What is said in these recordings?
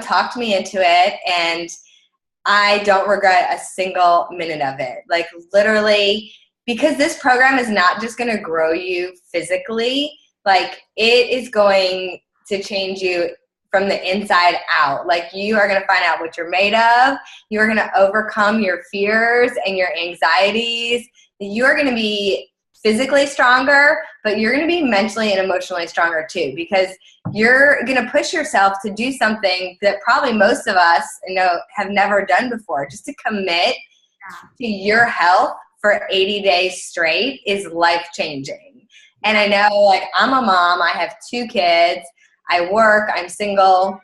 talked me into it, and I don't regret a single minute of it. Like literally, because this program is not just going to grow you physically, like it is going to change you from the inside out. Like you are going to find out what you're made of. You are going to overcome your fears and your anxieties. You are going to be physically stronger, but you're going to be mentally and emotionally stronger too, because you're going to push yourself to do something that probably most of us have never done before. Just to commit to your health for 80 days straight is life-changing. And I know, like, I'm a mom. I have 2 kids. I work. I'm single.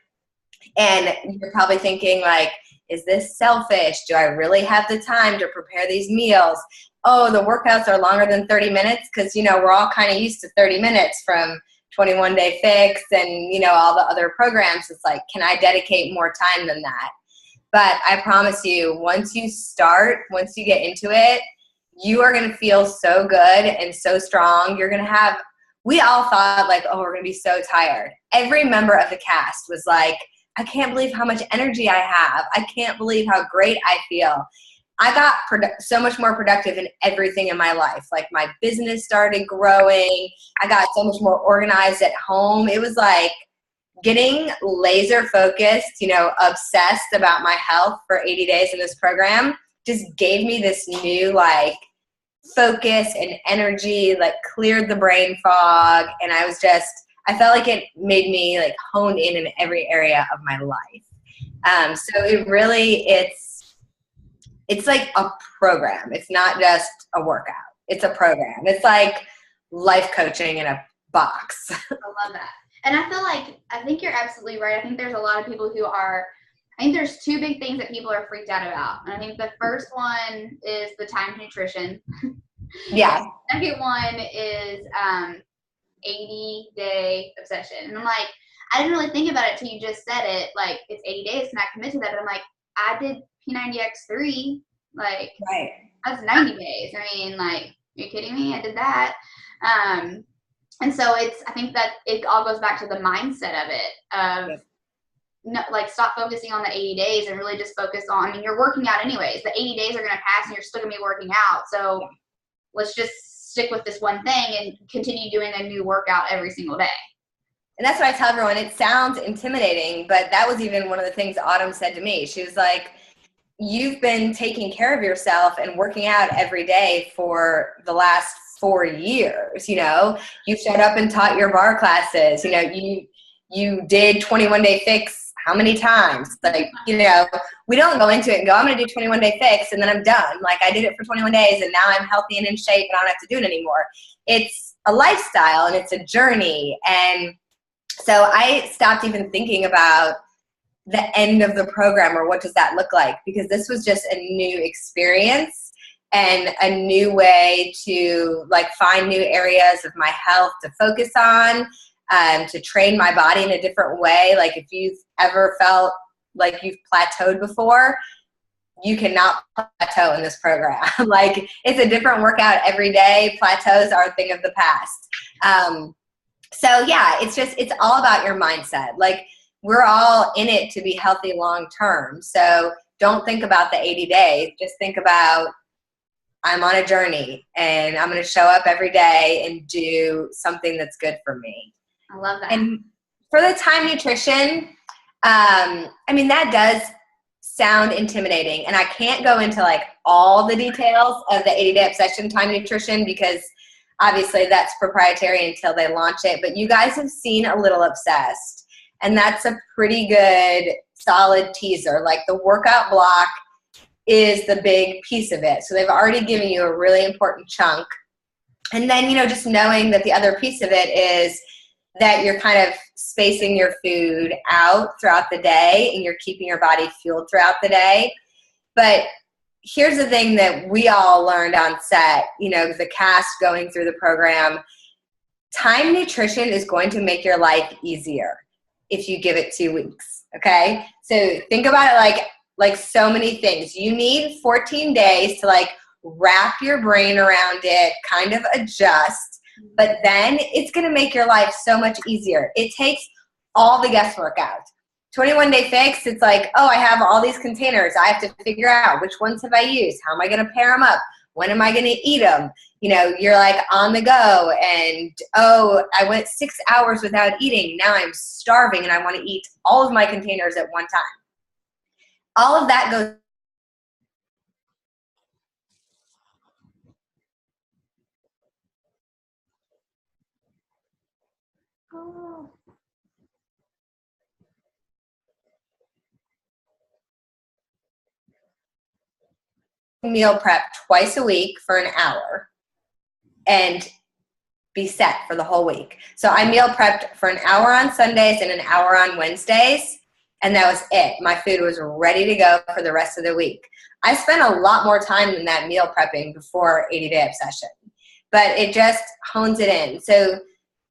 And you're probably thinking, like, is this selfish? Do I really have the time to prepare these meals? Oh, the workouts are longer than 30 minutes because, we're all kind of used to 30 minutes from 21 Day Fix and, all the other programs. It's like, can I dedicate more time than that? But I promise you, once you get into it, you are going to feel so good and so strong. We all thought like, oh, we're going to be so tired. Every member of the cast was like, I can't believe how much energy I have. I can't believe how great I feel. I got so much more productive in everything in my life. Like my business started growing. I got so much more organized at home. It was like getting laser focused, obsessed about my health for 80 days in this program just gave me this new like focus and energy, like cleared the brain fog. And I felt like it made me like honed in every area of my life. So it's like a program. It's not just a workout. It's a program. It's like life coaching in a box. I love that. And I think you're absolutely right. I think there's a lot of people I think there's 2 big things that people are freaked out about. And I think the first one is the time nutrition. Yeah. The second one is 80-day obsession. And I'm like, I didn't really think about it till you just said it. Like, it's 80 days, can I commit to that? But I'm like, I did P90X3, like, right. That's 90 days. I mean, like, are you kidding me? I did that. And so I think that it all goes back to the mindset of it, stop focusing on the 80 days and really just focus on, you're working out anyways. The 80 days are going to pass and you're still going to be working out. So let's just stick with this one thing and continue doing a new workout every single day. And that's what I tell everyone. It sounds intimidating, but that was even one of the things Autumn said to me. She was like, you've been taking care of yourself and working out every day for the last 4 years. You showed up and taught your bar classes. You did 21 Day Fix how many times? Like, we don't go into it and go, I'm going to do 21 Day Fix and then I'm done. Like, I did it for 21 days and now I'm healthy and in shape and I don't have to do it anymore. It's a lifestyle and it's a journey. And so I stopped even thinking about the end of the program or what does that look like, because this was just a new experience and a new way to like find new areas of my health to focus on, to train my body in a different way. Like if you've ever felt like you've plateaued before, you cannot plateau in this program. Like it's a different workout every day. Plateaus are a thing of the past. So yeah, it's all about your mindset. Like we're all in it to be healthy long-term. So don't think about the 80 days. Just think about, I'm on a journey and I'm going to show up every day and do something that's good for me. I love that. And for the time nutrition, that does sound intimidating. And I can't go into like all the details of the 80-day obsession time nutrition because obviously that's proprietary until they launch it. But you guys have seen A Little Obsessed. And that's a pretty good, solid teaser. Like the workout block is the big piece of it. So they've already given you a really important chunk. And then, just knowing that the other piece of it is that you're kind of spacing your food out throughout the day and you're keeping your body fueled throughout the day. But here's the thing that we all learned on set, the cast going through the program. Time nutrition is going to make your life easier if you give it 2 weeks, okay? So think about it like so many things. You need 14 days to like wrap your brain around it, kind of adjust, but then it's gonna make your life so much easier. It takes all the guesswork out. 21 Day Fix, it's like, oh, I have all these containers. I have to figure out which ones have I used? How am I going to pair them up? When am I going to eat them? You know, you're like on the go and, oh, I went 6 hours without eating. Now I'm starving and I want to eat all of my containers at one time. All of that goes Oh. meal prep twice a week for an hour and be set for the whole week. So I meal prepped for an hour on Sundays and an hour on Wednesdays, and that was it. My food was ready to go for the rest of the week. I spent a lot more time than that meal prepping before 80 Day Obsession, but it just hones it in. So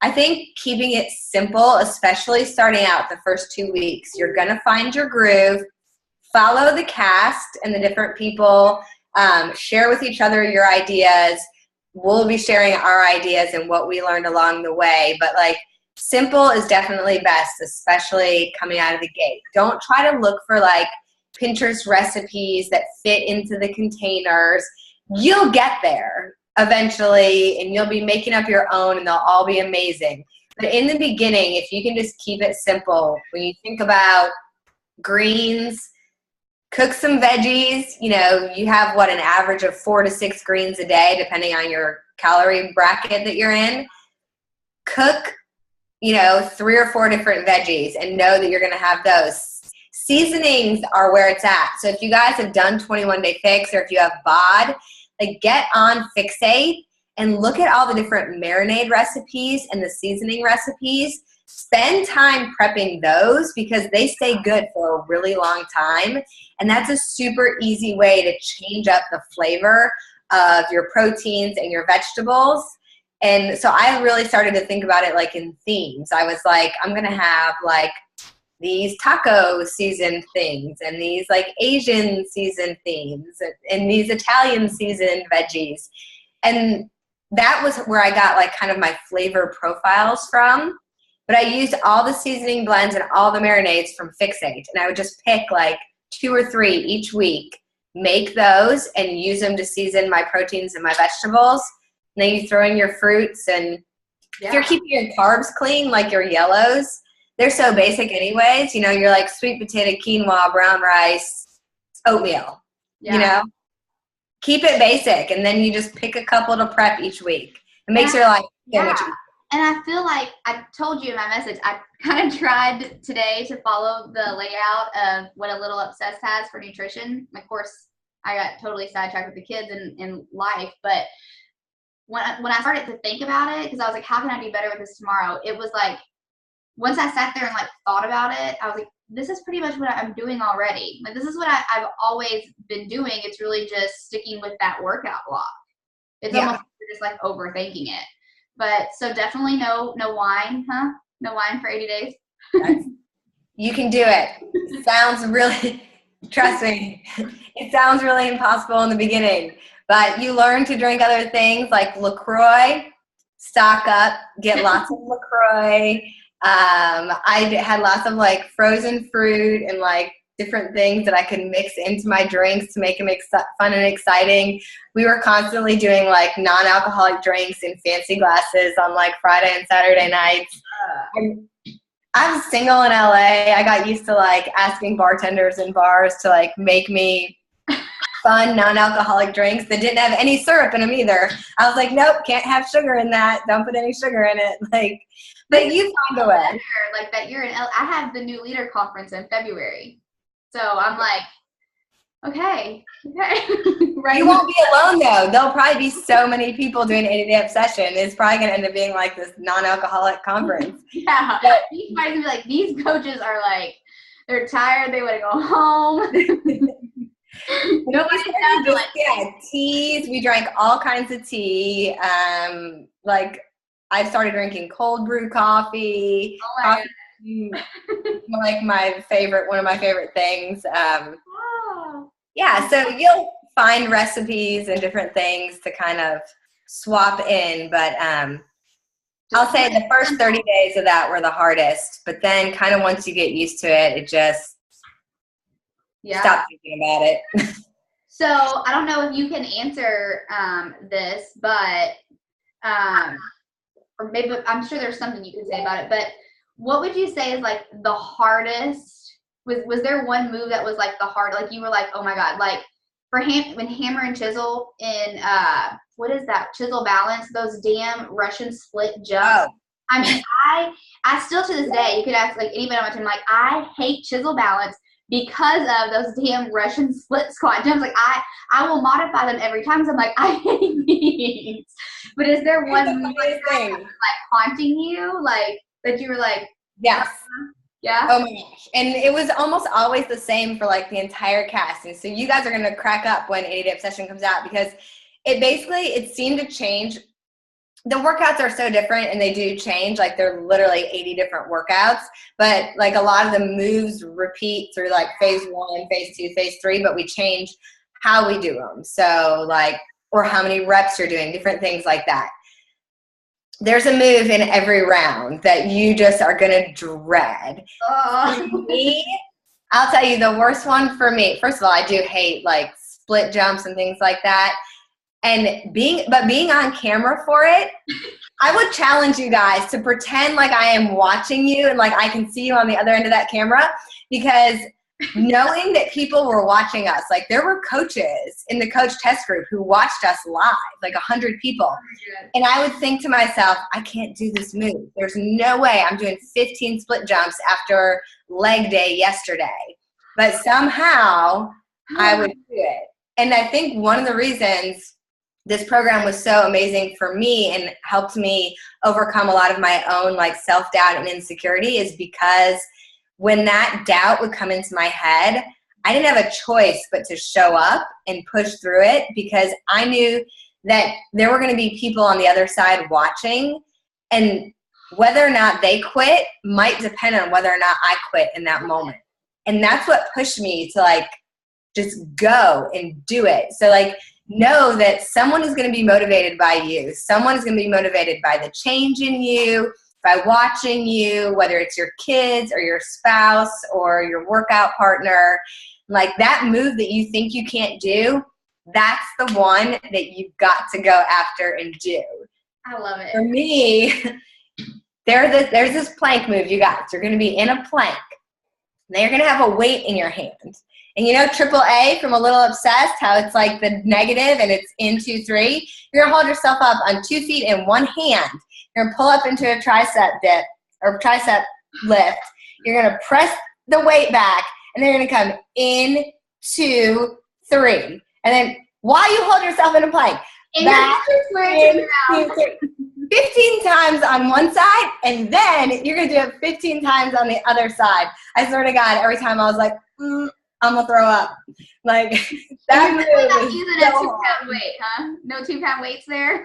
I think keeping it simple, especially starting out the first 2 weeks, you're going to find your groove, follow the cast and the different people, share with each other your ideas. We'll be sharing our ideas and what we learned along the way, but like simple is definitely best, especially coming out of the gate. Don't try to look for like Pinterest recipes that fit into the containers. You'll get there eventually and you'll be making up your own and they'll all be amazing. But in the beginning, if you can just keep it simple, when you think about greens, cook some veggies. You know, you have what, an average of 4 to 6 greens a day, depending on your calorie bracket that you're in. Cook, you know, 3 or 4 different veggies and know that you're going to have those. Seasonings are where it's at. So if you guys have done 21 Day Fix or if you have BOD, like get on Fixate and look at all the different marinade recipes and the seasoning recipes. Spend time prepping those because they stay good for a really long time. And that's a super easy way to change up the flavor of your proteins and your vegetables. And so I really started to think about it like in themes. I was like, I'm going to have like these taco seasoned things and these like Asian seasoned themes and these Italian seasoned veggies. And that was where I got like kind of my flavor profiles from. But I used all the seasoning blends and all the marinades from Fixate. And I would just pick like 2 or 3 each week, make those and use them to season my proteins and my vegetables. And then you throw in your fruits. And if you're keeping your carbs clean, like your yellows, they're so basic anyways. You know, you're like sweet potato, quinoa, brown rice, oatmeal, you know. Keep it basic. And then you just pick a couple to prep each week. It makes your life so much easier. And I feel like I told you in my message, I kind of tried today to follow the layout of what A Little Obsessed has for nutrition. Of course, I got totally sidetracked with the kids and life. But when I started to think about it, because I was like, how can I do better with this tomorrow? It was like, once I sat there and like thought about it, I was like, this is pretty much what I'm doing already. Like, this is what I've always been doing. It's really just sticking with that workout block. It's almost just like overthinking it. But so definitely no wine, huh? No wine for 80 days. You can do it. Sounds really, trust me, it sounds really impossible in the beginning. But you learn to drink other things like LaCroix, stock up, get lots of LaCroix. I had lots of like frozen fruit and like different things that I could mix into my drinks to make them fun and exciting. We were constantly doing like non-alcoholic drinks in fancy glasses on like Friday and Saturday nights. I'm single in LA. I got used to like asking bartenders in bars to like make me fun non-alcoholic drinks that didn't have any syrup in them either. I was like, nope, can't have sugar in that. Don't put any sugar in it. Like, but you found a way. Like that you're in I have the new leader conference in February. So I'm like, okay. Right. You won't be alone though. There'll probably be so many people doing 80 Day Obsession. It's probably going to end up being like this non-alcoholic conference. Yeah. But these guys be like, these coaches are like, they're tired. They want to go home. Teas. We drank all kinds of tea. Like I started drinking cold brew coffee. Coffee, like one of my favorite things. Yeah, so you'll find recipes and different things to kind of swap in, but I'll say the first 30 days of that were the hardest, but then kind of once you get used to it, it just stop thinking about it. So I don't know if you can answer this, but or maybe I'm sure there's something you can say about it. But what would you say is like the hardest? Was there one move that was like the hard? Like you were like, oh my god, like for when hammer and chisel in what is that, chisel balance, those damn Russian split jumps. I mean, I still to this day, you could ask like anybody on my team, like I hate chisel balance because of those damn Russian split squat jumps. Like I will modify them every time because I'm like, I hate these. But is there one move like haunting you, like that you were like, yes. Yeah. Oh my gosh. And it was almost always the same for like the entire casting. So you guys are going to crack up when 80 Day Obsession comes out because it seemed to change. The workouts are so different and they do change. Like they're literally 80 different workouts, but like a lot of the moves repeat through like phase 1, phase 2, phase 3, but we change how we do them. So like, or how many reps you're doing, different things like that. There's a move in every round that you just are going to dread. For me, I'll tell you the worst one for me. First of all, I do hate like split jumps and things like that. And being on camera for it, I would challenge you guys to pretend like I am watching you and like I can see you on the other end of that camera, because knowing that people were watching us, like there were coaches in the coach test group who watched us live, like 100 people. And I would think to myself, I can't do this move. There's no way I'm doing 15 split jumps after leg day yesterday. But somehow I would do it. And I think one of the reasons this program was so amazing for me and helped me overcome a lot of my own like self-doubt and insecurity is because when that doubt would come into my head, I didn't have a choice but to show up and push through it, because I knew that there were going to be people on the other side watching, and whether or not they quit might depend on whether or not I quit in that moment. And that's what pushed me to like just go and do it. So like, know that someone is going to be motivated by you. Someone is going to be motivated by the change in you, by watching you, whether it's your kids or your spouse or your workout partner. Like that move that you think you can't do, that's the one that you've got to go after and do. I love it. For me, there's this plank move, you guys. You're going to be in a plank. Now you're going to have a weight in your hand. And you know AAA from A Little Obsessed, how it's like the negative and it's 1, 2, 3? You're going to hold yourself up on 2 feet in one hand. You're going to pull up into a tricep dip or tricep lift. You're going to press the weight back, and then you're going to come in, 2, 3. And then while you hold yourself in a plank, back, in, 2, 3. 15 times on one side, and then you're going to do it 15 times on the other side. I swear to God, every time I was like, I'm gonna throw up. Like that move is using a 2-pound weight, huh? No 2-pound weights there.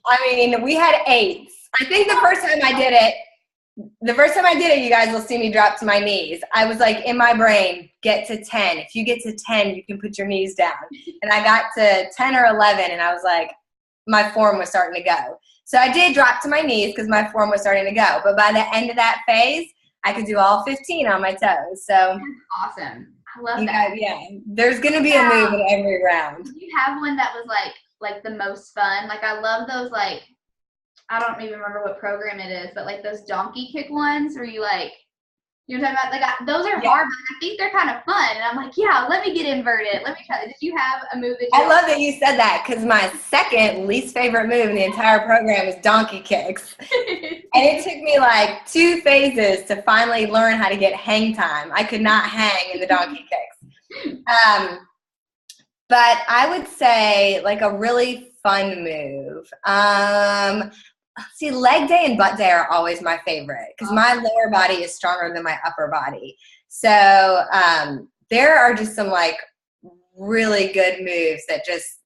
I mean, we had 8s. I think the first time I did it, you guys will see me drop to my knees. I was like in my brain, get to 10. If you get to 10, you can put your knees down. And I got to 10 or 11, and I was like, my form was starting to go. So I did drop to my knees because my form was starting to go. But by the end of that phase, I could do all 15 on my toes. So that's awesome. I love that. Yeah, there's gonna be a move in every round. Do you have one that was like the most fun? Like I love those, like I don't even remember what program it is, but like those donkey kick ones where you like you're talking about, like those are hard, but I think they're kind of fun. And I'm like, yeah, let me get inverted. Let me try. Did you have a move that you I love that you said that, because my second least favorite move in the entire program is donkey kicks. And it took me like 2 phases to finally learn how to get hang time. I could not hang in the donkey kicks. But I would say like a really fun move. See, leg day and butt day are always my favorite because my lower body is stronger than my upper body. So there are just some like really good moves that just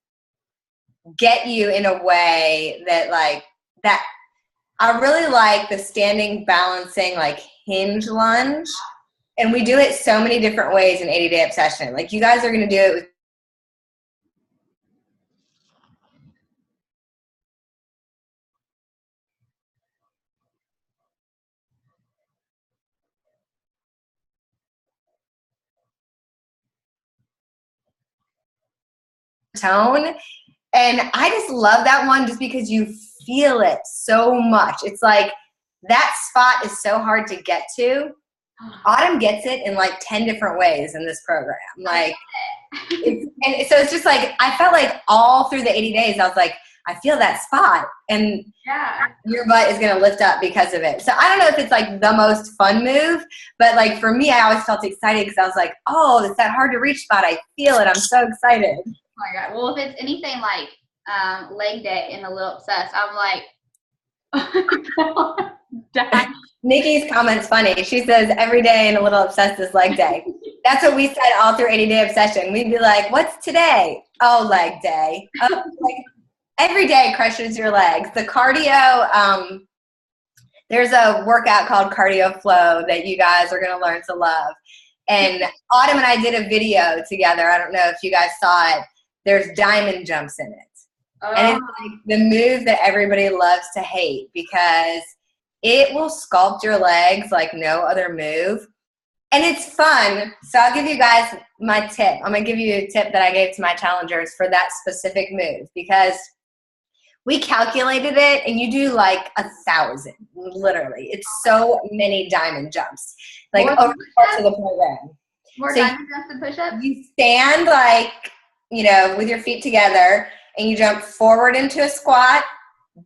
get you in a way that like that. I really like the standing balancing like hinge lunge. And we do it so many different ways in 80 Day Obsession. Like you guys are going to do it with tone. And I just love that one just because you feel it so much. It's like that spot is so hard to get to. Autumn gets it in like 10 different ways in this program. Like, and so it's just like, I felt like all through the 80 days, I was like, I feel that spot, and your butt is going to lift up because of it. So I don't know if it's like the most fun move, but like for me, I always felt excited because I was like, oh, it's that hard to reach spot. I feel it. I'm so excited. Oh my God. Well, if it's anything like leg day and a little obsessed, I'm like, oh Nikki's comment's funny. She says every day and a little obsessed is leg day. That's what we said all through 80-day obsession. We'd be like, what's today? Oh, leg day. Oh, like, every day crushes your legs. The cardio, there's a workout called Cardio Flow that you guys are going to learn to love. And Autumn and I did a video together. I don't know if you guys saw it. There's diamond jumps in it. And it's like the move that everybody loves to hate because it will sculpt your legs like no other move. And it's fun. So I'll give you guys my tip. I'm going to give you a tip that I gave to my challengers for that specific move because we calculated it, and you do like 1,000, literally. It's so many diamond jumps, like over the course of the program. More diamond jumps and push-ups? You stand like, you know, with your feet together, and you jump forward into a squat,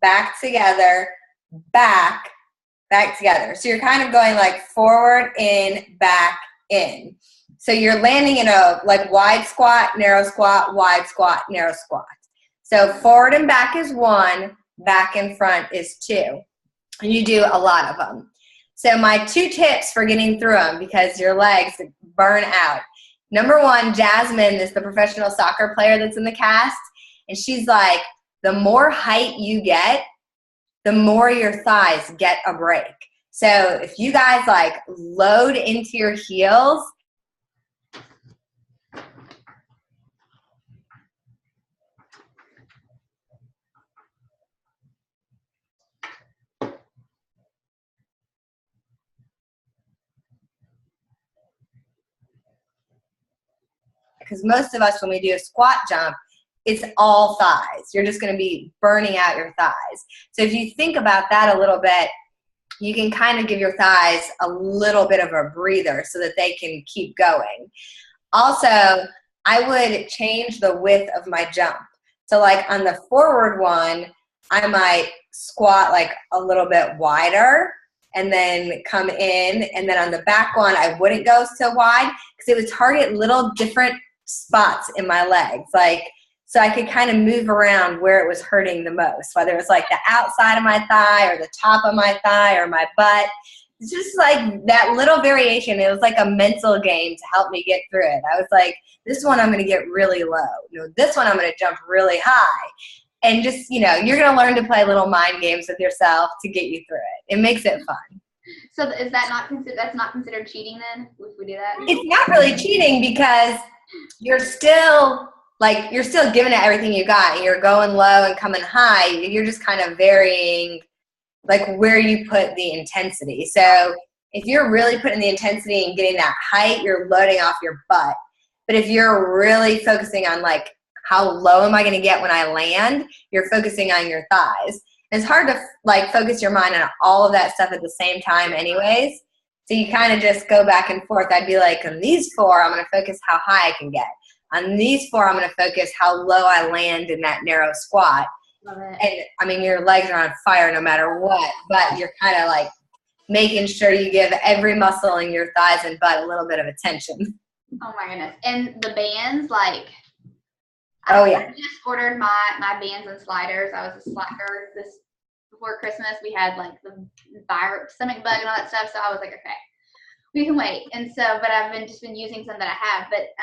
back together, back together. So you're kind of going like forward, in, back, in. So you're landing in a like wide squat, narrow squat, wide squat, narrow squat. So forward and back is 1, back and front is 2. And you do a lot of them. So my 2 tips for getting through them because your legs burn out. Number 1, Jasmine is the professional soccer player that's in the cast. And she's like, the more height you get, the more your thighs get a break. So if you guys like load into your heels, because most of us, when we do a squat jump, it's all thighs. You're just going to be burning out your thighs. So if you think about that a little bit, you can kind of give your thighs a little bit of a breather so that they can keep going. Also, I would change the width of my jump. So like on the forward one, I might squat like a little bit wider and then come in. And then on the back one, I wouldn't go so wide because it would target little different spots in my legs. Like, so I could kind of move around where it was hurting the most, whether it was like the outside of my thigh or the top of my thigh or my butt. It's just like that little variation. It was like a mental game to help me get through it. I was like, this one I'm going to get really low. You know, this one I'm going to jump really high. And just, you know, you're going to learn to play little mind games with yourself to get you through it. It makes it fun. So is that not that's not considered cheating then, if we do that? It's not really cheating because you're still giving it everything you got. You're going low and coming high. You're just kind of varying like where you put the intensity. So if you're really putting the intensity and getting that height, you're loading off your butt. But if you're really focusing on like how low am I going to get when I land, you're focusing on your thighs. It's hard to like focus your mind on all of that stuff at the same time anyways. So you kind of just go back and forth. I'd be like, on these 4, I'm going to focus how high I can get. On these 4, I'm going to focus how low I land in that narrow squat. Love it. And I mean, your legs are on fire no matter what, but you're kind of like making sure you give every muscle in your thighs and butt a little bit of attention. Oh my goodness. And the bands, like, I just ordered my bands and sliders. I was a slacker before Christmas. We had like the stomach bug and all that stuff. So I was like, okay, we can wait. And so, but I've just been using some that I have, but,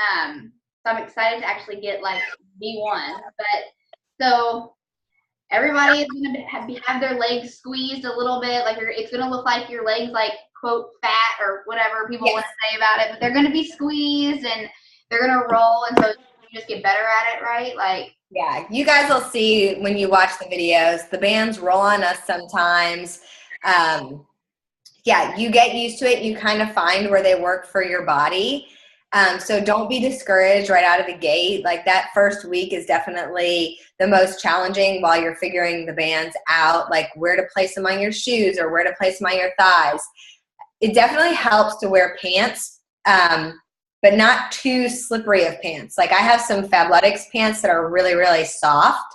so I'm excited to actually get like B1, but so everybody is going to have their legs squeezed a little bit. Like it's going to look like your legs like quote fat or whatever people want to say about it, but they're going to be squeezed and they're going to roll. And so you just get better at it, right? Like, yeah, you guys will see when you watch the videos, the bands roll on us sometimes. Yeah, you get used to it. You kind of find where they work for your body. So don't be discouraged right out of the gate. Like that first week is definitely the most challenging while you're figuring the bands out, like where to place them on your shoes or where to place them on your thighs. It definitely helps to wear pants, but not too slippery of pants. Like I have some Fabletics pants that are really, really soft,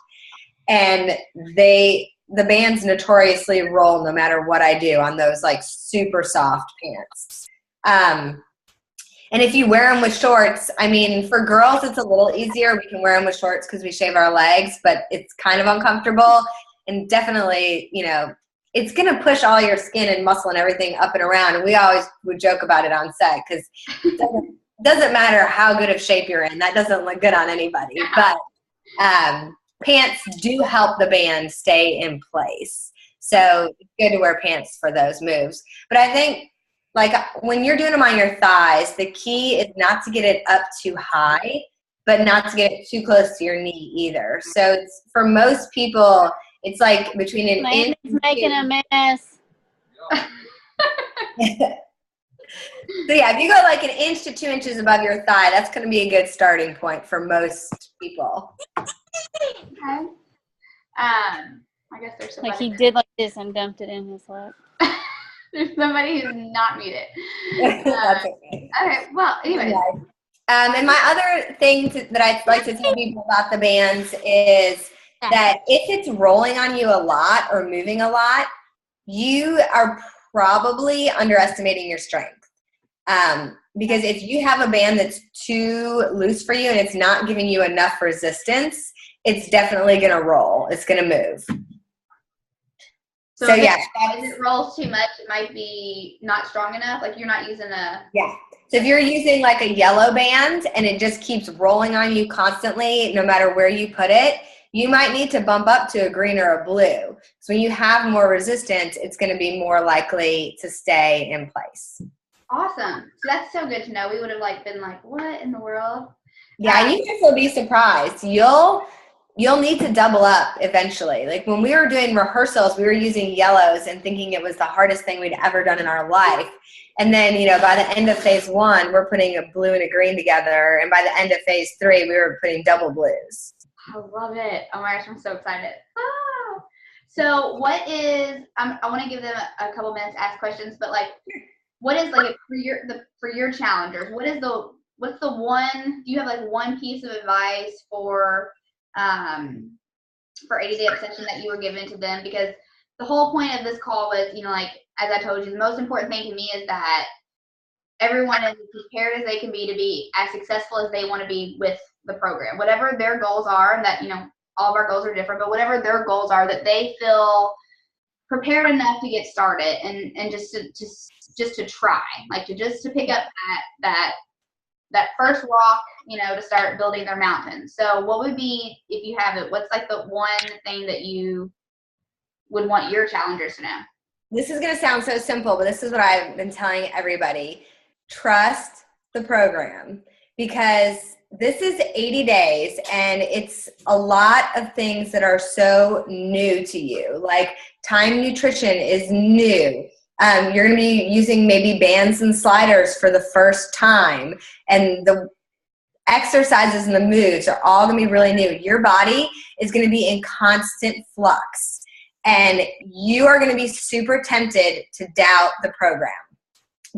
and the bands notoriously roll no matter what I do on those like super soft pants. And if you wear them with shorts, I mean, for girls, it's a little easier. We can wear them with shorts because we shave our legs, but it's kind of uncomfortable. And definitely, you know, it's going to push all your skin and muscle and everything up and around. And we always would joke about it on set because it doesn't matter how good of shape you're in. That doesn't look good on anybody. But pants do help the band stay in place. So it's good to wear pants for those moves. But I think, like when you're doing them on your thighs, the key is not to get it up too high, but not to get it too close to your knee either. So it's, for most people, it's like between an inch. He's making a mess. So yeah, if you go like an inch to 2 inches above your thigh, that's going to be a good starting point for most people. Okay. I guess there's somebody. Like he did like this and dumped it in his lap. There's somebody who's not muted. That's okay. Okay, well, anyways. And my other thing that I'd like to tell people about the bands is that if it's rolling on you a lot or moving a lot, you are probably underestimating your strength. Because if you have a band that's too loose for you and it's not giving you enough resistance, it's definitely going to roll. It's going to move. So yeah, if it rolls too much, it might be not strong enough. Like you're not using a. Yeah. So if you're using like a yellow band and it just keeps rolling on you constantly, no matter where you put it, you might need to bump up to a green or a blue. So when you have more resistance, it's going to be more likely to stay in place. Awesome. So that's so good to know. We would have like been like, what in the world? Yeah, you guys will be surprised. You'll need to double up eventually. Like when we were doing rehearsals, we were using yellows and thinking it was the hardest thing we'd ever done in our life. And then, you know, by the end of phase 1, we're putting a blue and a green together. And by the end of phase 3, we were putting double blues. I love it. Oh my gosh, I'm so excited. Oh. So what is, I want to give them a couple minutes to ask questions, but like, what is like for your challengers, what's the one, do you have like one piece of advice for 80-day obsession that you were given to them? Because the whole point of this call was, you know, like, as I told you, the most important thing to me is that everyone is as prepared as they can be as successful as they want to be with the program. Whatever their goals are, and that, you know, all of our goals are different, but whatever their goals are, that they feel prepared enough to get started and just to try, like to pick up that first rock, you know, to start building their mountain. So what would be, if you have it, what's like the one thing that you would want your challengers to know? This is going to sound so simple, but this is what I've been telling everybody. Trust the program, because this is 80 days and it's a lot of things that are so new to you. Like time nutrition is new. You're going to be using maybe bands and sliders for the first time, and the exercises and the moves are all going to be really new. Your body is going to be in constant flux, and you are going to be super tempted to doubt the program,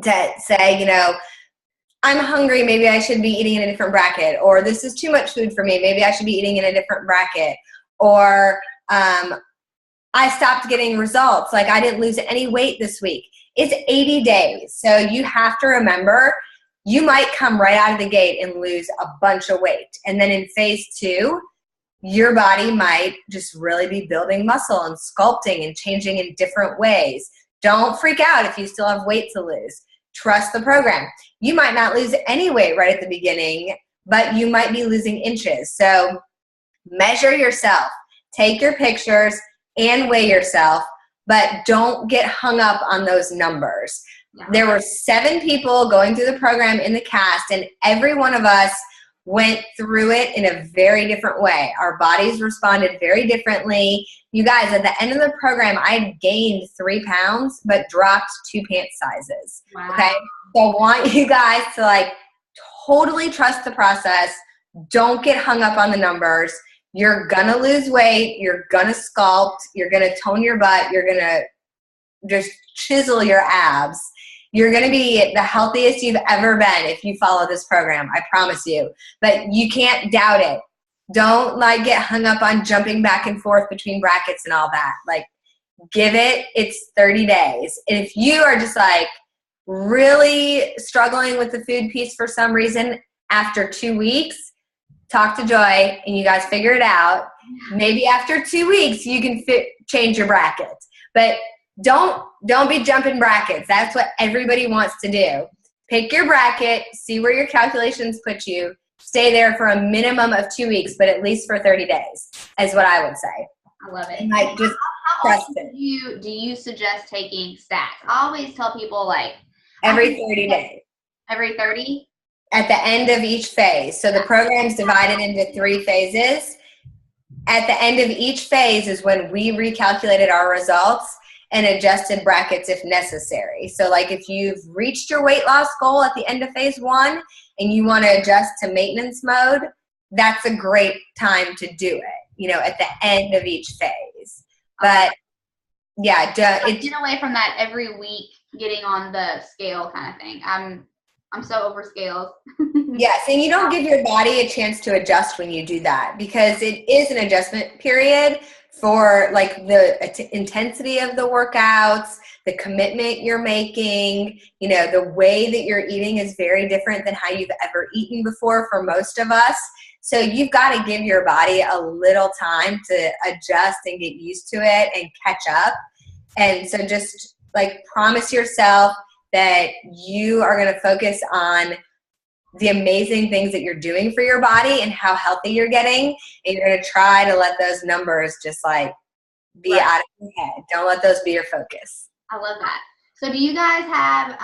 to say, you know, I'm hungry, maybe I should be eating in a different bracket, or this is too much food for me, maybe I should be eating in a different bracket, or I stopped getting results, like I didn't lose any weight this week. It's 80 days, so you have to remember you might come right out of the gate and lose a bunch of weight, and then in phase 2, your body might just really be building muscle and sculpting and changing in different ways. Don't freak out if you still have weight to lose. Trust the program. You might not lose any weight right at the beginning, but you might be losing inches. So measure yourself, take your pictures, and weigh yourself, but don't get hung up on those numbers. Yeah. There were 7 people going through the program in the cast, and every one of us went through it in a very different way. Our bodies responded very differently. You guys, at the end of the program, I gained 3 pounds, but dropped 2 pant sizes. Wow. Okay. So I want you guys to like totally trust the process. Don't get hung up on the numbers. You're going to lose weight. You're going to sculpt. You're going to tone your butt. You're going to just chisel your abs. You're going to be the healthiest you've ever been if you follow this program. I promise you. But you can't doubt it. Don't like get hung up on jumping back and forth between brackets and all that. Like, give it. It's 30 days. And if you are just like really struggling with the food piece for some reason, after 2 weeks, talk to Joy and you guys figure it out. Maybe after 2 weeks you can change your brackets. But don't be jumping brackets. That's what everybody wants to do. Pick your bracket, see where your calculations put you. Stay there for a minimum of 2 weeks, but at least for 30 days is what I would say. I love it. And like, just how trust often it. do you suggest taking stacks? I always tell people like Every 30 days. Every 30? At the end of each phase. So the program's divided into 3 phases. At the end of each phase is when we recalculated our results and adjusted brackets if necessary. So like if you've reached your weight loss goal at the end of phase 1 and you want to adjust to maintenance mode, that's a great time to do it, at the end of each phase. But yeah, get away from that every week getting on the scale kind of thing. I'm so over scales. Yes, and you don't give your body a chance to adjust when you do that because it is an adjustment period for like the intensity of the workouts, the commitment you're making, the way that you're eating is very different than how you've ever eaten before for most of us. So you've got to give your body a little time to adjust and get used to it and catch up. And so just like promise yourself that you are going to focus on the amazing things that you're doing for your body and how healthy you're getting. And you're going to try to let those numbers just like be out of your head. Don't let those be your focus. I love that. So do you guys have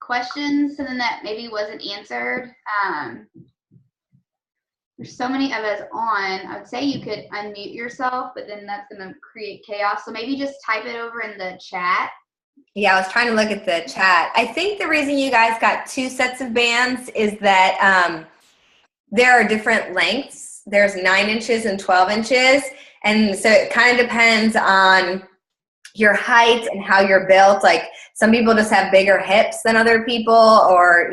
questions, something that maybe wasn't answered? There's so many of us on. I would say you could unmute yourself, but then that's going to create chaos. So maybe just type it over in the chat. Yeah, I was trying to look at the chat. I think the reason you guys got 2 sets of bands is that there are different lengths. There's 9 inches and 12 inches. And so it kind of depends on your height and how you're built. Like some people just have bigger hips than other people or,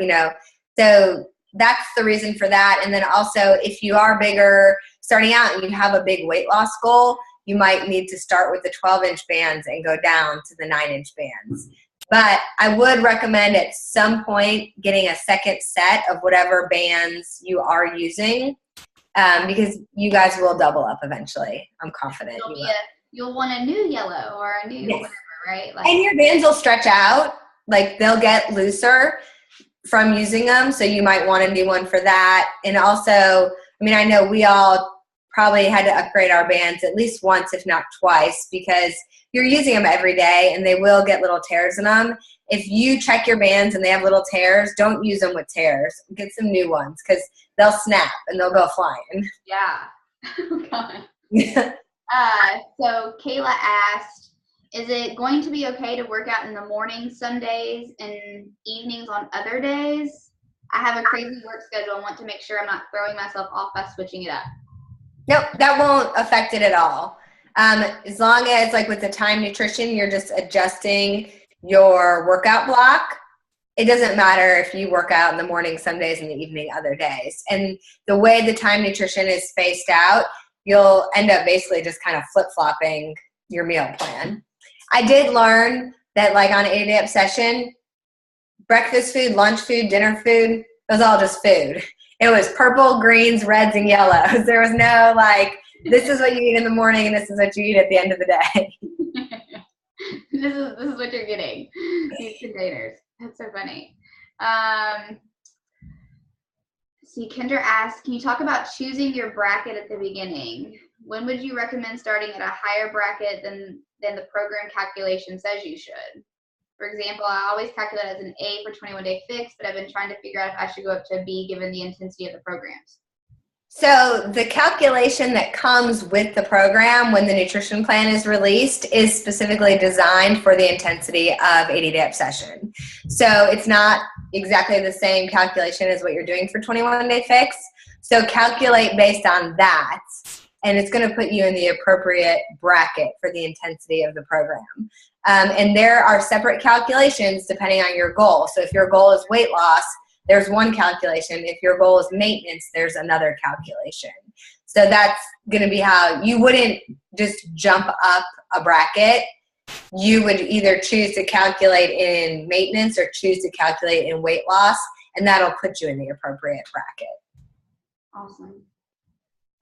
so that's the reason for that. And then also if you are bigger starting out and you have a big weight loss goal, you might need to start with the 12-inch bands and go down to the 9-inch bands. But I would recommend at some point getting a second set of whatever bands you are using because you guys will double up eventually. I'm confident. You'll want a new yellow or a new whatever, right? And your bands will stretch out. Like they'll get looser from using them. So you might want a new one for that. And also, I know we all probably had to upgrade our bands at least once, if not twice, because you're using them every day and they will get little tears in them. If you check your bands and they have little tears, don't use them with tears. Get some new ones because they'll snap and they'll go flying. Yeah. Oh, God. So Kayla asked, is it going to be okay to work out in the morning some days and evenings on other days? I have a crazy work schedule and want to make sure I'm not throwing myself off by switching it up. Nope, that won't affect it at all. As long as, like with the time nutrition, you're just adjusting your workout block. It doesn't matter if you work out in the morning some days and the evening other days. And the way the time nutrition is spaced out, you'll end up basically just kind of flip-flopping your meal plan. I did learn that like on 80 Day Obsession, breakfast food, lunch food, dinner food, it was all just food. It was purple, greens, reds, and yellows. There was no like, this is what you eat in the morning and this is what you eat at the end of the day. This is what you're getting, these containers. That's so funny. See, Kendra asked, can you talk about choosing your bracket at the beginning? When would you recommend starting at a higher bracket than the program calculation says you should? For example, I always calculate as an A for 21-day fix, but I've been trying to figure out if I should go up to a B given the intensity of the programs. So the calculation that comes with the program when the nutrition plan is released is specifically designed for the intensity of 80 Day Obsession. So it's not exactly the same calculation as what you're doing for 21 Day Fix. So calculate based on that, and it's going to put you in the appropriate bracket for the intensity of the program. And there are separate calculations depending on your goal. So if your goal is weight loss, there's one calculation. If your goal is maintenance, there's another calculation. So that's going to be how you wouldn't just jump up a bracket. You would either choose to calculate in maintenance or choose to calculate in weight loss, and that'll put you in the appropriate bracket. Awesome.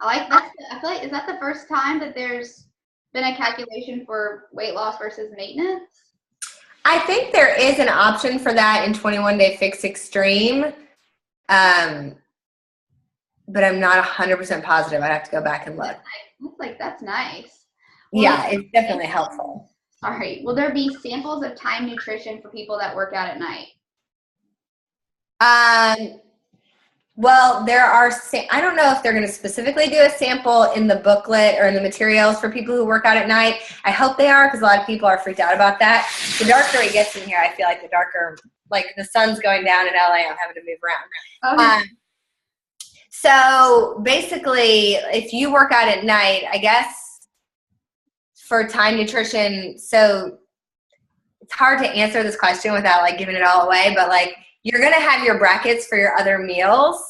I like that. I feel like, is that the first time that there's been a calculation for weight loss versus maintenance? I think there is an option for that in 21 Day Fix Extreme, but I'm not 100% positive. I'd have to go back and look. That's nice. Well, yeah, it's definitely helpful. All right. Will there be samples of Time Nutrition for people that work out at night? Well, there are, I don't know if they're going to specifically do a sample in the booklet or in the materials for people who work out at night. I hope they are, because a lot of people are freaked out about that. The darker it gets in here, I feel like the darker, like the sun's going down in LA, I'm having to move around. Okay. So basically, if you work out at night, I guess for Time Nutrition, so it's hard to answer this question without like giving it all away, but like, you're going to have your brackets for your other meals,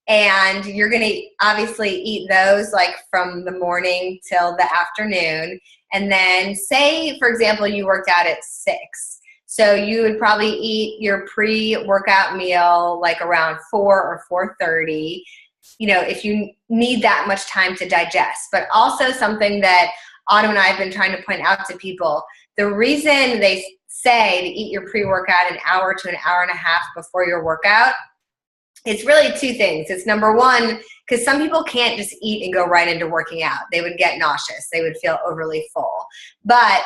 and you're going to obviously eat those like from the morning till the afternoon. And then say, for example, you worked out at 6. So you would probably eat your pre-workout meal like around 4 or 4:30, you know, if you need that much time to digest. But also something that Autumn and I have been trying to point out to people, the reason they say to eat your pre-workout an hour to an hour and a half before your workout, it's really 2 things. It's number one, because some people can't just eat and go right into working out. They would get nauseous. They would feel overly full. But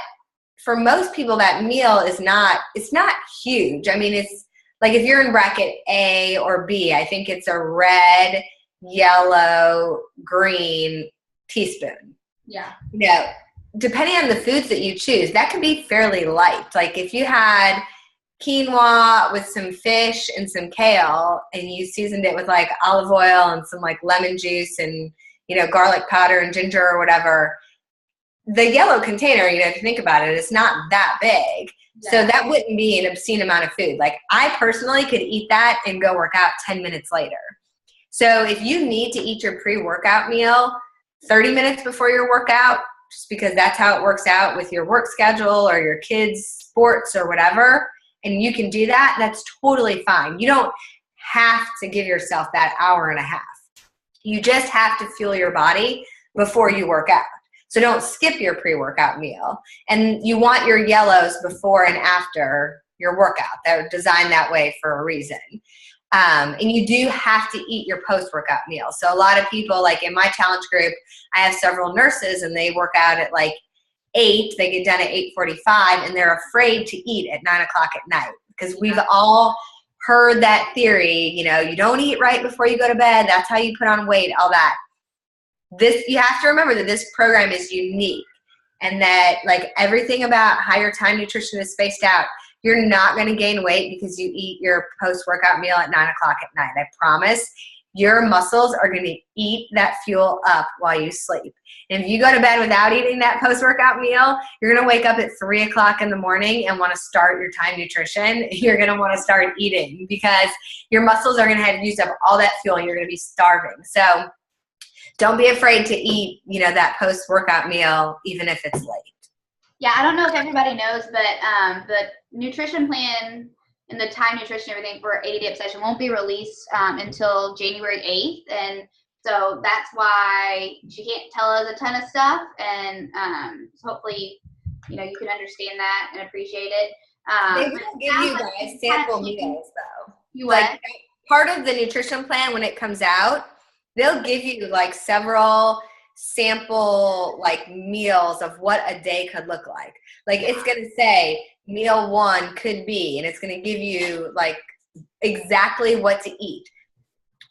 for most people, that meal is not, it's not huge. I mean, it's like if you're in bracket A or B, I think it's a red, yellow, green teaspoon. Yeah. You know, depending on the foods that you choose, that can be fairly light. Like if you had quinoa with some fish and some kale, and you seasoned it with like olive oil and some like lemon juice and, you know, garlic powder and ginger or whatever, the yellow container, you know, if you think about it, it's not that big. Yeah. So that wouldn't be an obscene amount of food. Like I personally could eat that and go work out 10 minutes later. So if you need to eat your pre-workout meal 30 minutes before your workout, just because that's how it works out with your work schedule or your kids' sports or whatever, and you can do that, that's totally fine. You don't have to give yourself that hour and a half. You just have to fuel your body before you work out. So don't skip your pre-workout meal. And you want your yellows before and after your workout. They're designed that way for a reason. And you do have to eat your post-workout meal. So a lot of people, like in my challenge group, I have several nurses and they work out at like 8, they get done at 8:45, and they're afraid to eat at 9 o'clock at night, because we've all heard that theory, you know, you don't eat right before you go to bed, that's how you put on weight, all that. This, you have to remember that this program is unique, and that like everything about how your Time Nutrition is spaced out, you're not going to gain weight because you eat your post-workout meal at 9 o'clock at night. I promise. Your muscles are going to eat that fuel up while you sleep. And if you go to bed without eating that post-workout meal, you're going to wake up at 3 o'clock in the morning and want to start your Time Nutrition. You're going to want to start eating because your muscles are going to have used up all that fuel and you're going to be starving. So don't be afraid to eat, you know, that post-workout meal, even if it's late. Yeah, I don't know if everybody knows, but the nutrition plan and the Time Nutrition and everything for 80 Day Obsession won't be released until January 8th. And so that's why she can't tell us a ton of stuff. And so hopefully, you know, you can understand that and appreciate it. They will give you guys sample meals, though. You what? Like, part of the nutrition plan when it comes out, they'll give you like several sample like meals of what a day could look like. Like it's going to say meal 1 could be, and it's going to give you like exactly what to eat.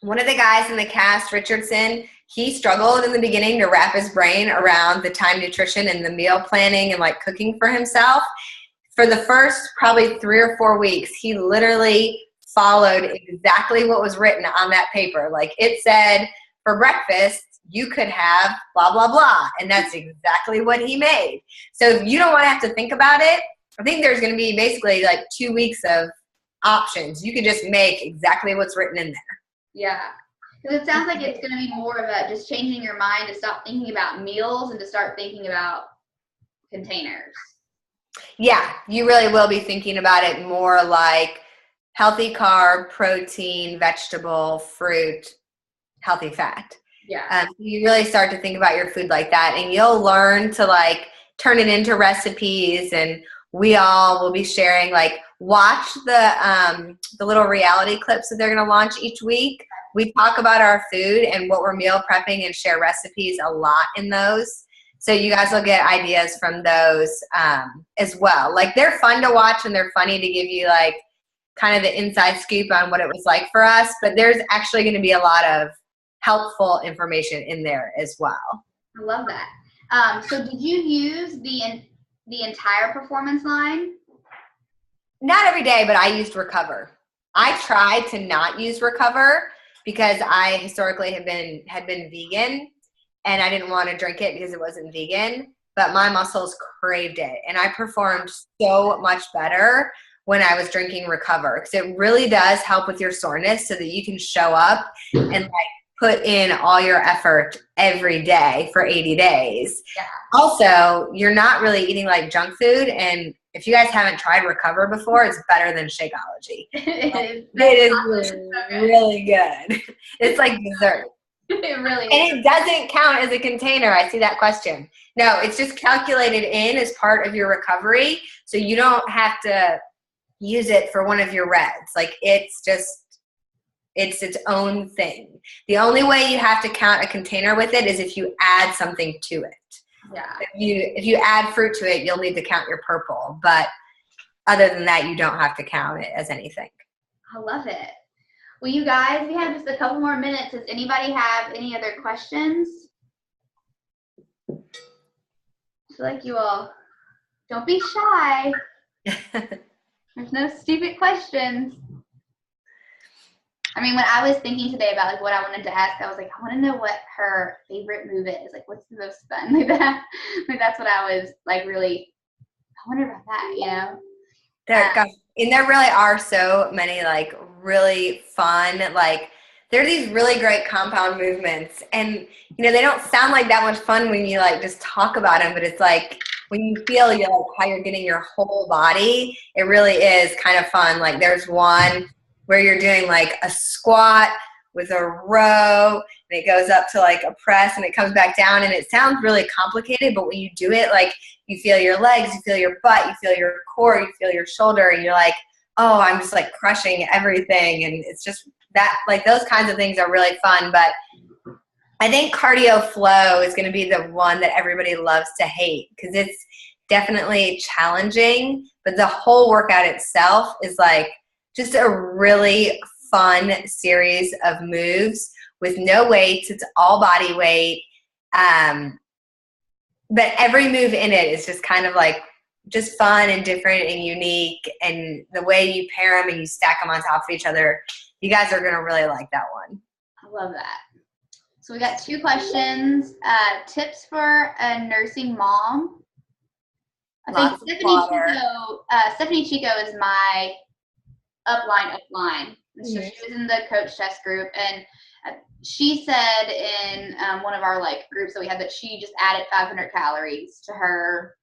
One of the guys in the cast, Richardson, he struggled in the beginning to wrap his brain around the Time Nutrition and the meal planning and like cooking for himself. For the first probably 3 or 4 weeks, he literally followed exactly what was written on that paper. Like it said, for breakfast, you could have blah, blah, blah. And that's exactly what he made. So if you don't want to have to think about it, I think there's going to be basically like 2 weeks of options. You could just make exactly what's written in there. Yeah. Because it sounds like it's going to be more of a just changing your mind to stop thinking about meals and to start thinking about containers. Yeah, you really will be thinking about it more like healthy carb, protein, vegetable, fruit, healthy fat. Yeah. You really start to think about your food like that, and you'll learn to like turn it into recipes. And we all will be sharing, like, watch the little reality clips that they're going to launch each week. We talk about our food and what we're meal prepping and share recipes a lot in those. So you guys will get ideas from those as well. Like, they're fun to watch and they're funny to give you like kind of the inside scoop on what it was like for us. But there's actually going to be a lot of helpful information in there as well. I love that. So did you use the entire performance line? Not every day, but I used Recover. I tried to not use Recover because I historically had been vegan, and I didn't want to drink it because it wasn't vegan, but my muscles craved it. And I performed so much better when I was drinking Recover, because it really does help with your soreness so that you can show up and like put in all your effort every day for 80 days. Yeah. Also, you're not really eating like junk food. And if you guys haven't tried Recover before, it's better than Shakeology. It is really good. It's like dessert. It really is. And it doesn't count as a container. I see that question. No, it's just calculated in as part of your recovery. So you don't have to use it for one of your reds. Like, it's its own thing. The only way you have to count a container with it is if you add something to it. Yeah. If you add fruit to it, you'll need to count your purple. But other than that, you don't have to count it as anything. I love it. Well, you guys, we have just a couple more minutes. Does anybody have any other questions? I feel like you all don't be shy. There's no stupid questions. I mean, when I was thinking today about like what I wanted to ask, I was like, I want to know what her favorite move is. Like, what's the most fun? Like that. Like, that's what I was like really. I wonder about that. You know. And there really are so many like really fun, like, there are these really great compound movements, and you know, they don't sound like that much fun when you like just talk about them, but it's like when you feel like how you're getting your whole body, it really is kind of fun. Like, there's one where you're doing like a squat with a row, and it goes up to like a press and it comes back down, and it sounds really complicated, but when you do it, like, you feel your legs, you feel your butt, you feel your core, you feel your shoulder, and you're like, oh, I'm just like crushing everything. And it's just that, like, those kinds of things are really fun. But I think cardio flow is going to be the one that everybody loves to hate, because it's definitely challenging, but the whole workout itself is like just a really fun series of moves with no weights. It's all body weight. But every move in it is just kind of like just fun and different and unique. And the way you pair them and you stack them on top of each other, you guys are going to really like that one. I love that. So we got 2 questions. Tips for a nursing mom. I think Stephanie Chico is my upline. So she was in the coach test group, and she said in one of our like groups that we had that she just added 500 calories to her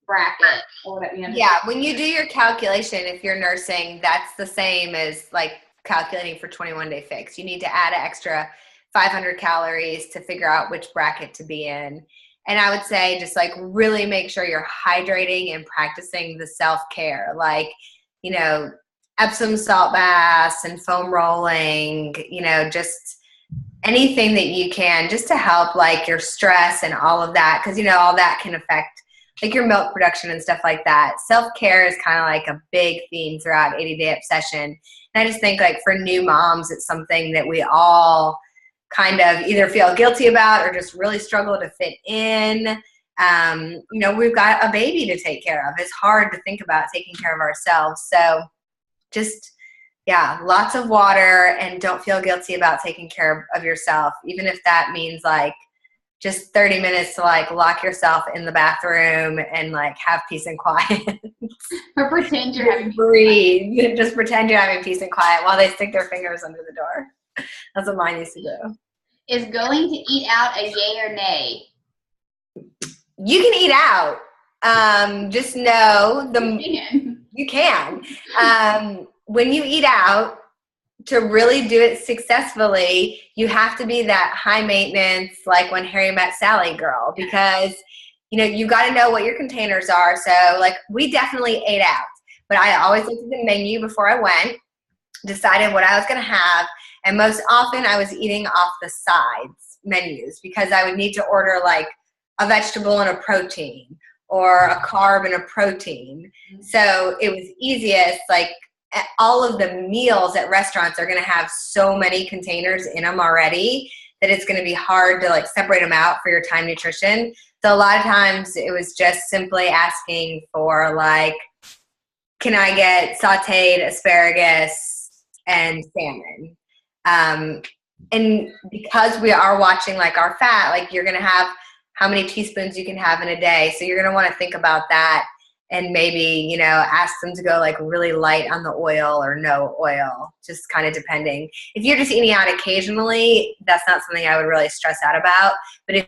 bracket or whatever. You know, yeah, when you do your calculation, if you're nursing, that's the same as like calculating for 21-day fix. You need to add an extra 500 calories to figure out which bracket to be in. And I would say just like really make sure you're hydrating and practicing the self-care, like, you know, Epsom salt baths and foam rolling, you know, just anything that you can just to help like your stress and all of that. Cause you know, all that can affect like your milk production and stuff like that. Self-care is kind of like a big theme throughout 80-day obsession. And I just think like for new moms, it's something that we all kind of either feel guilty about or just really struggle to fit in. You know, we've got a baby to take care of. It's hard to think about taking care of ourselves. So just Yeah, lots of water, and don't feel guilty about taking care of yourself, even if that means like just 30 minutes to like lock yourself in the bathroom and like have peace and quiet. Or pretend you're having Breathe. Just pretend you're having peace and quiet while they stick their fingers under the door. That's what mine used to do. Is going to eat out a yay or nay? You can eat out. Just know you can. When you eat out, to really do it successfully, you have to be that high maintenance, like When Harry Met Sally girl, because you got to know what your containers are. So like we definitely ate out, but I always looked at the menu before I went, decided what I was going to have, and most often I was eating off the sides menus because I would need to order like a vegetable and a protein or a carb and a protein. So it was easiest, like all of the meals at restaurants are going to have so many containers in them already that it's going to be hard to like separate them out for your time nutrition. So a lot of times it was just simply asking for like, can I get sauteed asparagus and salmon? And because we are watching like our fat, like you're going to have how many teaspoons you can have in a day. So you're going to want to think about that. And maybe, ask them to go like really light on the oil or no oil, just kind of depending. If you're just eating out occasionally, that's not something I would really stress out about. But if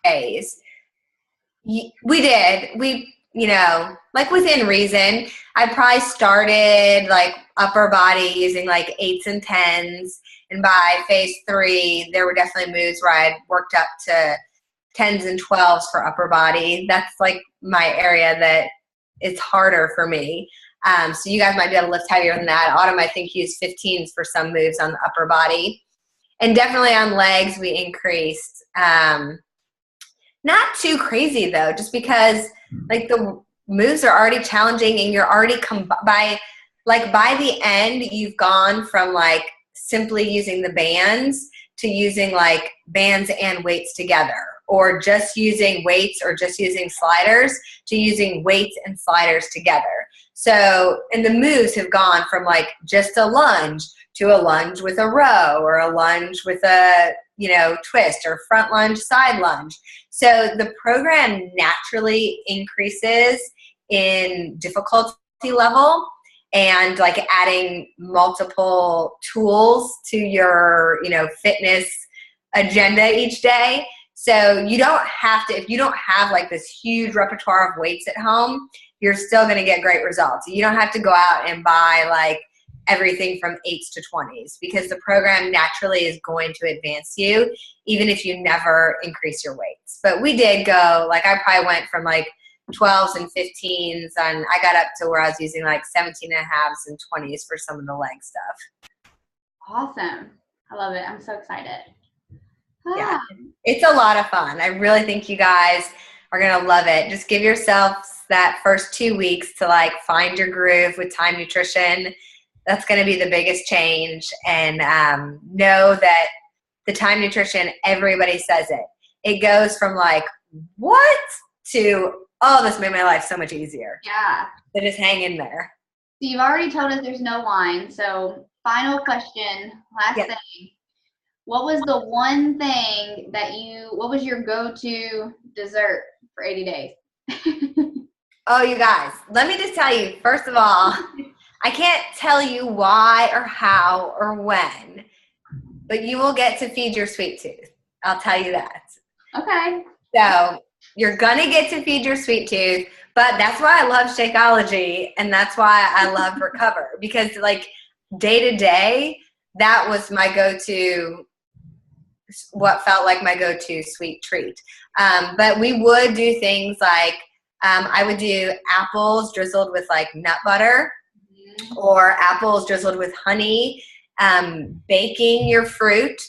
days, we did. Like within reason. I probably started like upper body using like 8s and 10s. And by phase 3, there were definitely moves where I'd worked up to 10s and 12s for upper body. That's like my area that it's harder for me. So you guys might be able to lift heavier than that. Autumn, I think, used 15s for some moves on the upper body. And definitely on legs, we increased. Not too crazy though, just because like the moves are already challenging and you're already by the end, you've gone from like simply using the bands to using like bands and weights together, or just using weights or just using sliders to using weights and sliders together. So, and the moves have gone from like just a lunge to a lunge with a row, or a lunge with a, twist, or front lunge, side lunge. So the program naturally increases in difficulty level, and like adding multiple tools to your, fitness agenda each day. So you don't have to, if you don't have like this huge repertoire of weights at home, you're still going to get great results. You don't have to go out and buy like everything from 8s to 20s, because the program naturally is going to advance you, even if you never increase your weights. But we did go, like I probably went from like 12s and 15s, and I got up to where I was using like 17 and a halves and 20s for some of the leg stuff. Awesome. I love it. I'm so excited. Yeah, it's a lot of fun. I really think you guys are going to love it. Just give yourselves that first 2 weeks to like find your groove with time nutrition. That's going to be the biggest change. And know that the time nutrition, everybody says it. It goes from like, what, to, oh, this made my life so much easier. Yeah. So just hang in there. So you've already told us there's no wine. So final question, last thing. What was the one thing what was your go-to dessert for 80 days? Oh, you guys, let me just tell you, first of all, I can't tell you why or how or when, but you will get to feed your sweet tooth. I'll tell you that. Okay. So you're going to get to feed your sweet tooth, but that's why I love Shakeology, and that's why I love Recover, because like day to day, that was my go-to, what felt like my go-to sweet treat. But we would do things like I would do apples drizzled with like nut butter, or apples drizzled with honey. Baking your fruit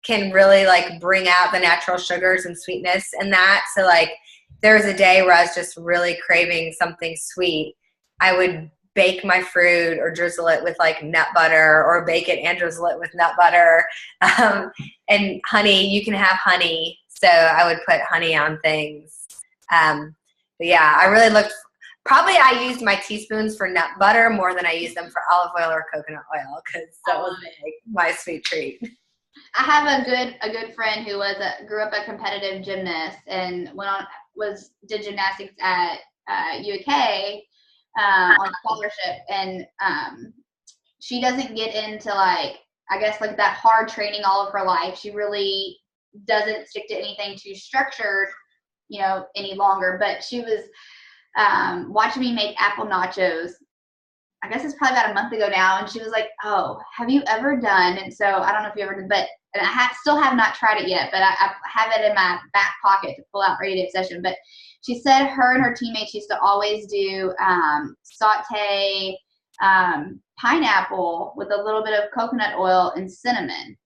can really like bring out the natural sugars and sweetness in that. So like there was a day where I was just really craving something sweet. I would bake my fruit or drizzle it with like nut butter, or bake it and drizzle it with nut butter. And honey, you can have honey. So I would put honey on things. But yeah, I really probably I used my teaspoons for nut butter more than I used them for olive oil or coconut oil, because that was like my sweet treat. I have a good friend who grew up a competitive gymnast and did gymnastics at UK on scholarship, and she doesn't get into like, I guess, like that hard training all of her life. She really doesn't stick to anything too structured, any longer. But she was watching me make apple nachos. I guess it's probably about a month ago now, and she was like, "Oh, have you ever done?" And so I don't know if you ever did, but and I still have not tried it yet, but I have it in my back pocket to pull out ready to session. But she said her and her teammates used to always do saute pineapple with a little bit of coconut oil and cinnamon,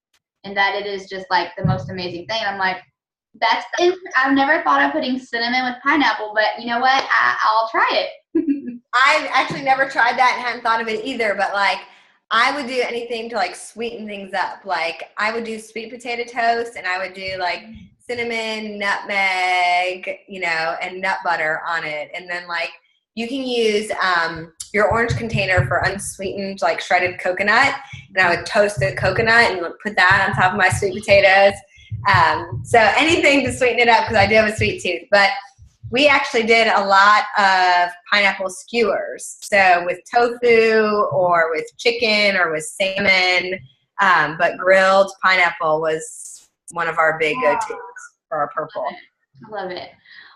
and that it is just like the most amazing thing. And I'm like, I've never thought of putting cinnamon with pineapple, but you know what? I'll try it. I've actually never tried that and hadn't thought of it either, but like I would do anything to like sweeten things up. Like I would do sweet potato toast, and I would do like cinnamon, nutmeg, and nut butter on it. And then like you can use your orange container for unsweetened like shredded coconut, and I would toast the coconut and put that on top of my sweet potatoes. So anything to sweeten it up, because I do have a sweet tooth. But we actually did a lot of pineapple skewers, so with tofu or with chicken or with salmon, but grilled pineapple was one of our big go-tos for our purple. I love it.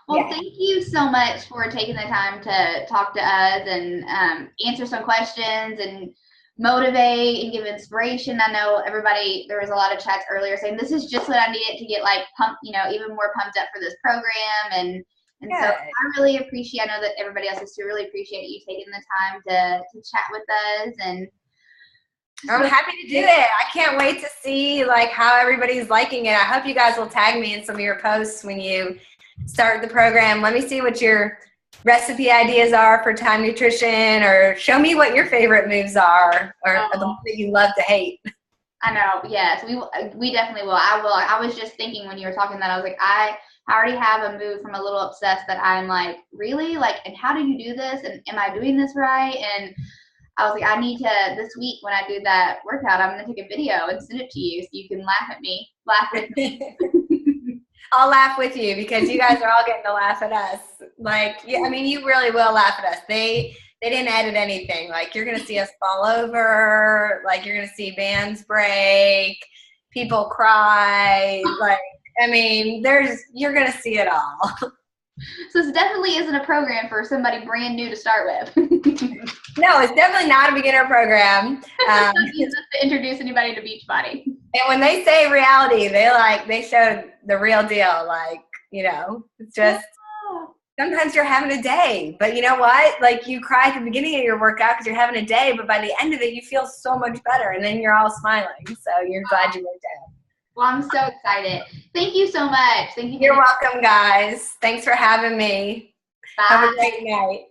Well, Thank you so much for taking the time to talk to us and answer some questions and motivate and give inspiration. I know there was a lot of chats earlier saying this is just what I needed to get like pumped, even more pumped up for this program. And so I really appreciate, I know that everybody else is too, really appreciate you taking the time to chat with us. And I'm happy to do it. I can't wait to see like how everybody's liking it. I hope you guys will tag me in some of your posts when you start the program. Let me see what your recipe ideas are for time nutrition, or show me what your favorite moves are, or the ones that you love to hate. I know. Yes, we definitely will. I will. I was just thinking when you were talking that, I was like, I already have a move from a little obsessed that I'm like, really? Like, and how do you do this? And am I doing this right? And I was like, I need to, this week when I do that workout, I'm going to take a video and send it to you so you can laugh with me. I'll laugh with you, because you guys are all getting to laugh at us. Like, I mean, you really will laugh at us. They didn't edit anything. Like, you're going to see us fall over. Like, you're going to see bands break, people cry. Like, I mean, you're going to see it all. So this definitely isn't a program for somebody brand new to start with. No, it's definitely not a beginner program. It's just to introduce anybody to Beachbody. And when they say reality, they show the real deal. Like, it's just sometimes you're having a day, but you know what? Like, you cry at the beginning of your workout because you're having a day, but by the end of it, you feel so much better, and then you're all smiling. So you're glad you worked out. Well, I'm so excited. Thank you so much. Thank you. You're welcome, guys. Thanks for having me. Bye. Have a great night.